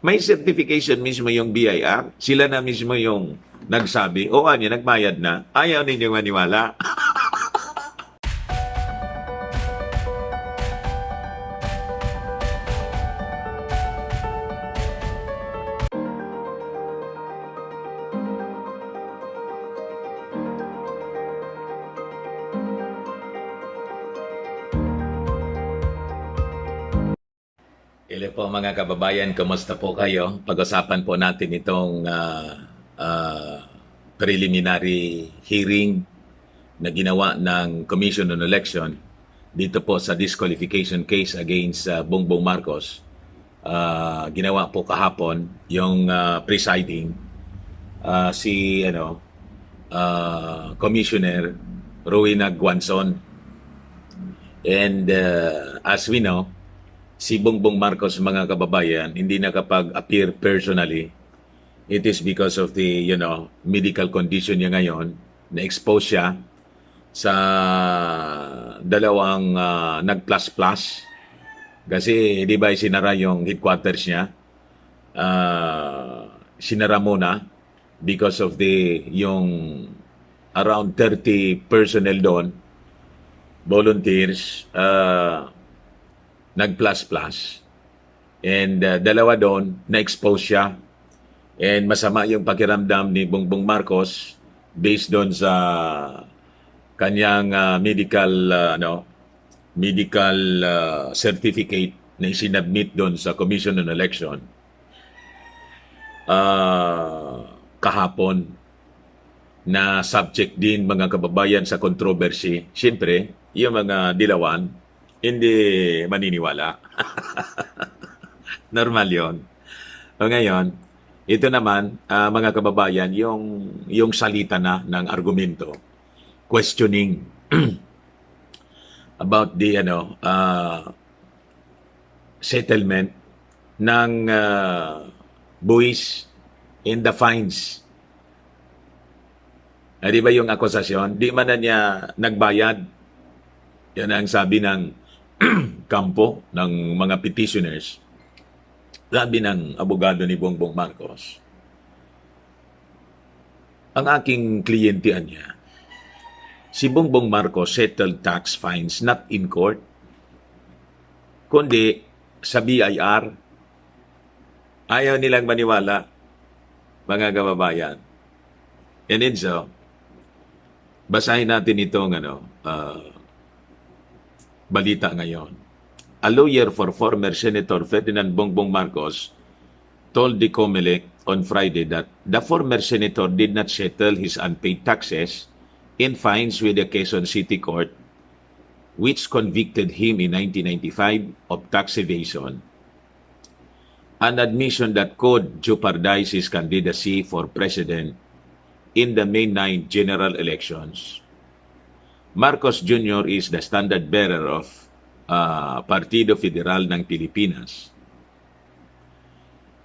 May certification mismo yung BIR. Sila na mismo yung nagsabi, o ano, nagbayad na. Ayaw ninyong maniwala. Hello po mga kababayan, kumusta po kayo? Pag-usapan po natin itong preliminary hearing na ginawa ng Commission on Election dito po sa disqualification case against Bongbong Marcos. Ginawa po kahapon yung presiding si Commissioner Rowena Guanzon. And as we know, si Bongbong Marcos, mga kababayan, hindi nakapag-appear personally. It is because of the, medical condition niya ngayon. Na-expose siya sa dalawang nag-plus-plus. Kasi, di ba, sinara yung headquarters niya. Sinara muna because of yung around 30 personnel doon, volunteers, nag-plus-plus. And dalawa doon, na-expose siya. And masama yung pakiramdam ni Bongbong Marcos based doon sa kanyang medical certificate na isinabmit doon sa Commission on Election kahapon, na subject din, mga kababayan, sa controversy. Siyempre, yung mga dilawan, hindi maniniwala. Normal yon. O ngayon, ito naman, mga kababayan, yung salita na ng argumento, questioning about the settlement ng buwis in the fines. Di ba yung akusasyon? Di man na niya nagbayad. Yan ang sabi ng kampo ng mga petitioners, sabi ng abogado ni Bongbong Marcos. Ang aking kliyentian niya, si Bongbong Marcos settled tax fines not in court, kundi sa BIR. Ayaw nilang maniwala, mga kababayan. And then so, basahin natin itong balita ngayon. A lawyer for former Senator Ferdinand Bongbong Marcos told the COMELEC on Friday that the former senator did not settle his unpaid taxes in fines with the Quezon City Court, which convicted him in 1995 of tax evasion, an admission that could jeopardize his candidacy for president in the May 9 general elections. Marcos Jr. is the standard bearer of Partido Federal ng Pilipinas.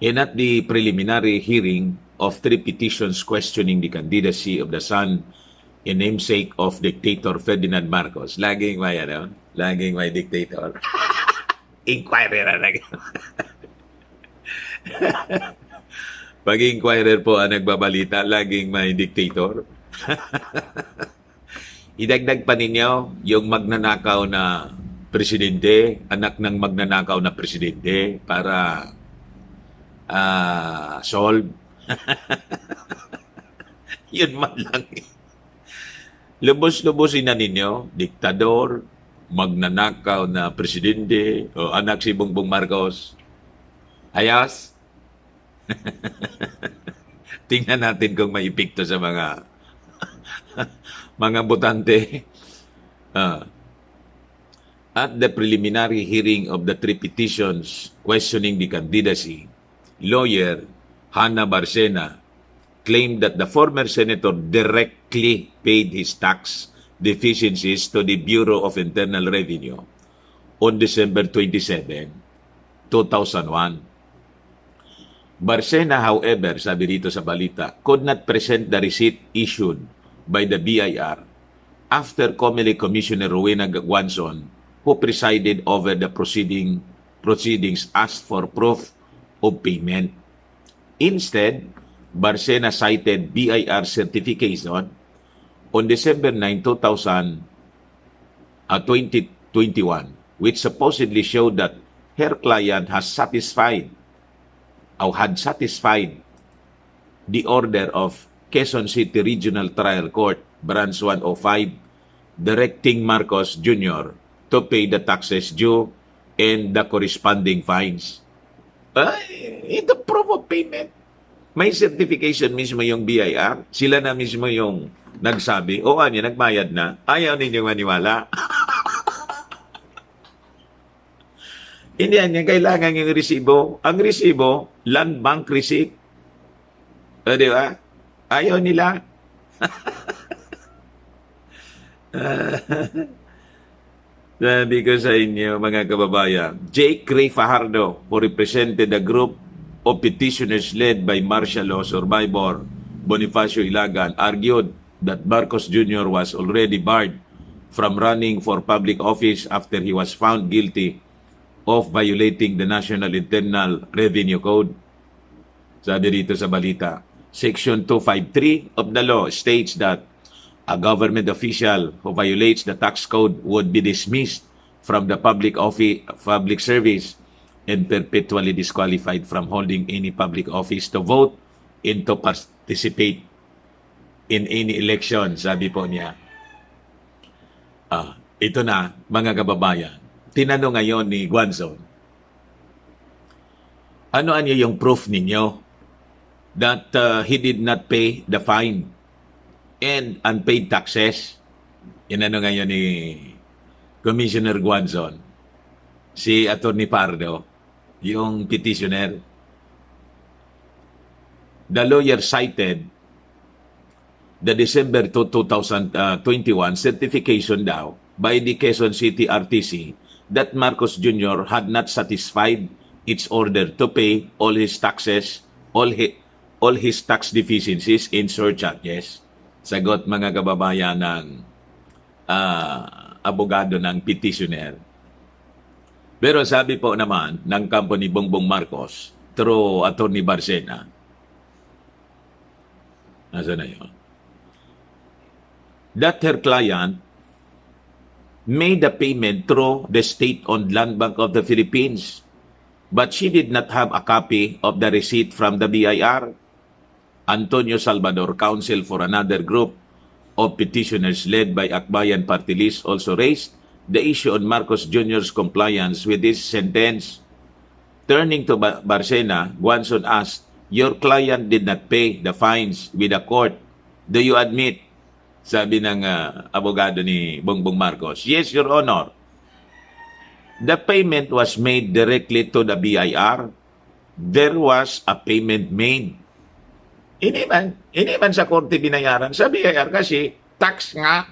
And at the preliminary hearing of 3 petitions questioning the candidacy of the son and namesake of dictator Ferdinand Marcos, laging may dictator. Inquirer na Pag-inquirer po ang nagbabalita, laging may dictator. Idagdag pa ninyo yung magnanakaw na presidente, anak ng magnanakaw na presidente, para solve. Yun man lang. Lubos-lubosin na ninyo, diktador, magnanakaw na presidente, o anak si Bongbong Marcos. Ayos? Tingnan natin kung may epekto sa mga botante. At the preliminary hearing of the 3 petitions questioning the candidacy, lawyer Hannah Barcena claimed that the former senator directly paid his tax deficiencies to the Bureau of Internal Revenue on December 27, 2001. Barcena, however, sabi dito sa balita, could not present the receipt issued by the BIR after COMELEC Commissioner Rowena Guanzon, who presided over the proceedings, asked for proof of payment. Instead, Barcena cited BIR certification on December 9, 2021, which supposedly showed that her client had satisfied the order of Quezon City Regional Trial Court, Branch 105, directing Marcos Jr. to pay the taxes due and the corresponding fines. Ito proof of payment. May certification mismo yung BIR. Sila na mismo yung nagsabi, nagbayad na. Ayaw ninyong maniwala. Hindi yan, kailangan yung resibo. Ang resibo, land bank receipt. Di ba? Ayaw nila. Sabi ko sa inyo, mga kababayan, Jake Ray Fajardo, who represented the group of petitioners led by martial law survivor Bonifacio Ilagan, argued that Marcos Jr. was already barred from running for public office after he was found guilty of violating the National Internal Revenue Code. Sabi dito sa balita, Section 253 of the law states that a government official who violates the tax code would be dismissed from the public service and perpetually disqualified from holding any public office, to vote and to participate in any election, sabi po niya. Ito na, mga kababayan. Tinanong ngayon ni Guanzon, ano yung proof ninyo that he did not pay the fine and unpaid taxes? Inano ngayon ni Commissioner Guanzon, si Attorney Pardo, yung petitioner. The lawyer cited the December 2021 certification daw by the Quezon City RTC that Marcos Jr. had not satisfied its order to pay all his taxes, all his tax deficiencies in surcharges. Sagot, mga kababayan, ng abogado ng petitioner. Pero sabi po naman ng kampo ni Bongbong Marcos through Attorney Barcena, nasa na yun? That her client made the payment through the state-owned Land Bank of the Philippines, but she did not have a copy of the receipt from the BIR. Antonio Salvador, counsel for another group of petitioners led by Akbayan Party List, also raised the issue on Marcos Jr.'s compliance with this sentence. Turning to Barcena, Guanzon asked, your client did not pay the fines with the court. Do you admit? Sabi ng abogado ni Bongbong Marcos, yes, Your Honor. The payment was made directly to the BIR. There was a payment made. Hindi man sa korte binayaran. Sa BIR kasi, tax nga.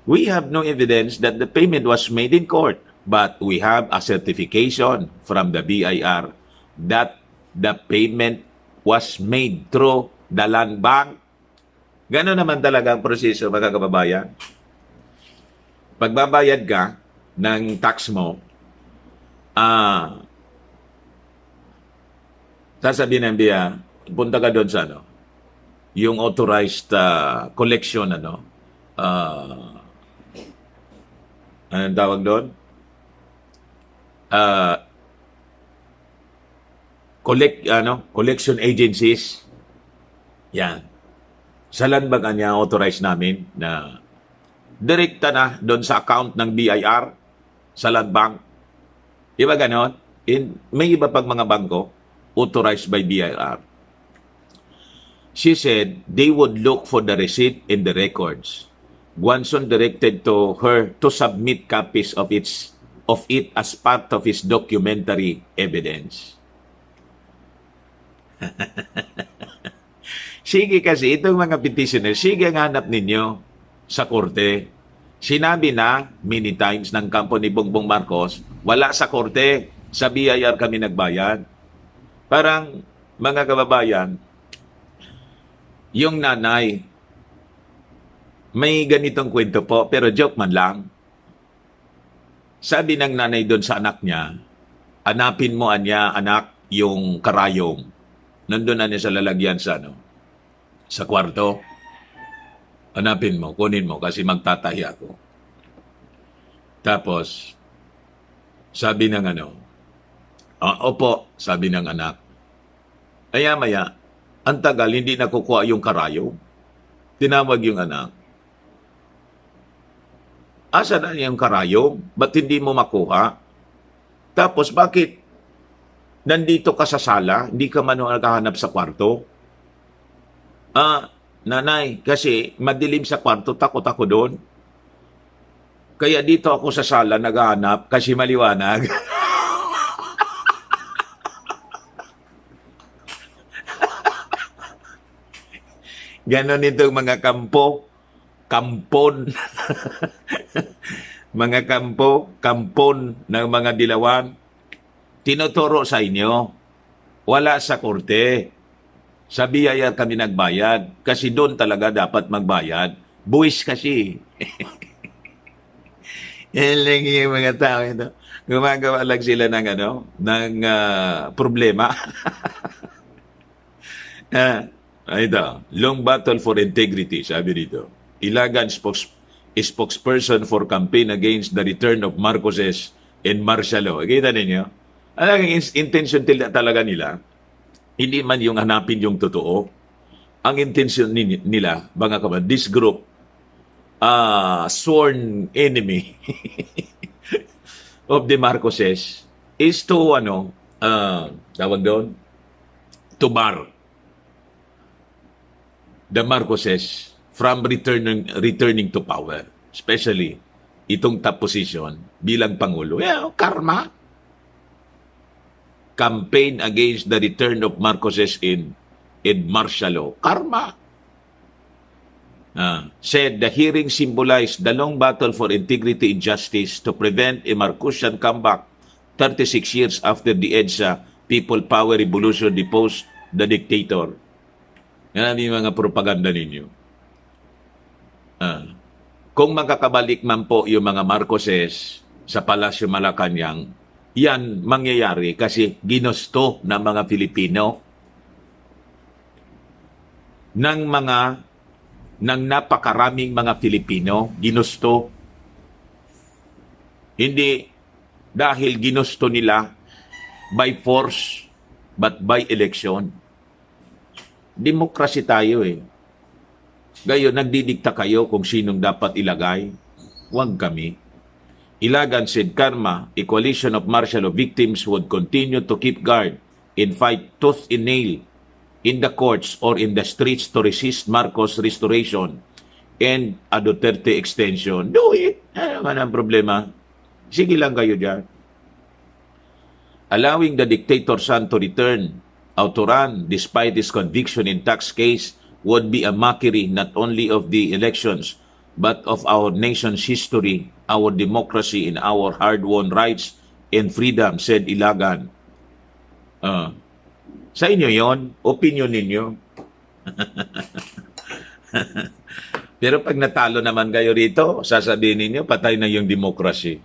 We have no evidence that the payment was made in court, but we have a certification from the BIR that the payment was made through the land bank. Gano'n naman talaga ang proseso, mga kababayan. Pagbabayad ka ng tax mo, sasabihin ng BIR, punta ka doon sa yung authorized collection, anong tawag doon? Collection agencies. Yan. Sa land bank niya authorized namin na direkta na doon sa account ng BIR sa land bank. Iba ganon? May iba pang mga bangko authorized by BIR. She said they would look for the receipt in the records. Guanzon directed to her to submit copies of it as part of his documentary evidence. Sige kasi, itong mga petitioners, sige ang hanap ninyo sa korte. Sinabi na many times ng kampo ni Bongbong Marcos, wala sa korte, sa BIR kami nagbayad. Parang, mga kababayan, yung nanay, may ganitong kwento po, pero joke man lang. Sabi ng nanay doon sa anak niya, hanapin mo anya, anak, yung karayom. Nandun na niya sa lalagyan sa sa kwarto. Hanapin mo, kunin mo kasi magtatahi ako. Tapos, sabi ng opo, sabi ng anak. Maya, ang tagal, hindi nakukuha yung karayom. Tinawag yung anak. Asa na yung karayom? Ba't hindi mo makuha? Tapos, bakit nandito ka sa sala? Hindi ka man naghahanap sa kwarto? Nanay, kasi madilim sa kwarto, takot ako doon. Kaya dito ako sa sala naghahanap kasi maliwanag. Ganon itong mga kampon, mga kampon ng mga dilawan. Tinuturo sa inyo, wala sa korte. Sa biyaya kami nagbayad kasi doon talaga dapat magbayad. Buwis kasi. Yan lang yung mga tao ito. Gumagawa lang sila ng problema. Ito, long battle for integrity, sabi dito. Ilagan spokesperson for campaign against the return of Marcoses and martial law. Kita ninyo? Ang intention talaga nila, hindi man yung hanapin yung totoo. Ang intention nila, mga kaban, this group, sworn enemy of the Marcoses is to, tawag doon, to bar the Marcoses from returning to power. Especially, itong top position bilang Pangulo. Karma. Campaign against the return of Marcoses in martial law. Karma. Said the hearing symbolized the long battle for integrity and justice to prevent a Marcosian comeback 36 years after the EDSA People Power Revolution deposed the dictator. Yan ang mga propaganda ninyo. Kung makakabalik man po yung mga Marcoses sa Palasyo Malacanang, yan mangyayari kasi ginusto ng mga Filipino ng napakaraming mga Filipino, ginusto. Hindi dahil ginusto nila by force, but by election. Demokrasya tayo eh. Gayon, nagdidikta kayo kung sinong dapat ilagay. Huwag kami. Ilagan said Karma, a coalition of martial law victims would continue to keep guard and fight tooth and nail in the courts or in the streets to resist Marcos restoration and a Duterte extension. Do it! Ano man ang problema? Sige lang kayo dyan. Allowing the dictator's son to return out to run despite his conviction in tax case would be a mockery not only of the elections but of our nation's history, our democracy, and our hard-won rights and freedom, said Ilagan. Sa inyo yon, opinion ninyo. Pero pag natalo naman kayo rito, sasabihin ninyo, patay na yung democracy.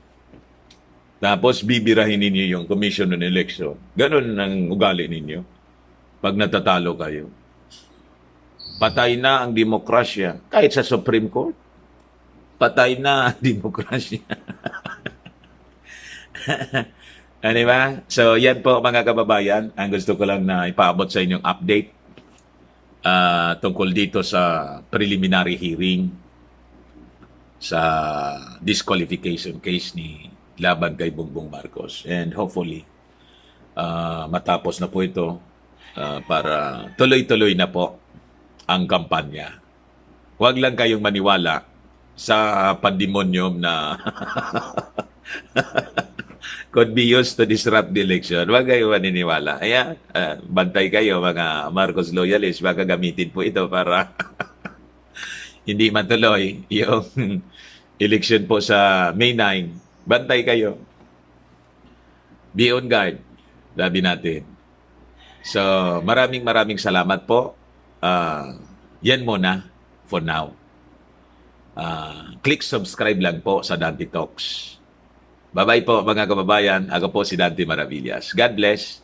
Tapos bibirahin ninyo yung Commission on Election. Ganon ang ugali ninyo. Pag natatalo kayo. Patay na ang demokrasya. Kahit sa Supreme Court. Patay na ang demokrasya. Ano ba? So, yan po mga kababayan. Ang gusto ko lang na ipaabot sa inyong update tungkol dito sa preliminary hearing sa disqualification case ni laban kay Bongbong Marcos. And hopefully, matapos na po ito para tuloy-tuloy na po ang kampanya. Huwag lang kayong maniwala sa pandemonium na could be used to disrupt the election. Huwag kayo maniniwala. Ayan, bantay kayo mga Marcos loyalists. Baka gamitin po ito para hindi matuloy yung election po sa May 9. Bantay kayo. Be on guard, sabi natin. So, maraming salamat po. Yan muna for now. Click subscribe lang po sa Dante Talks. Bye-bye po mga kababayan. Ako po si Dante Maravillas. God bless.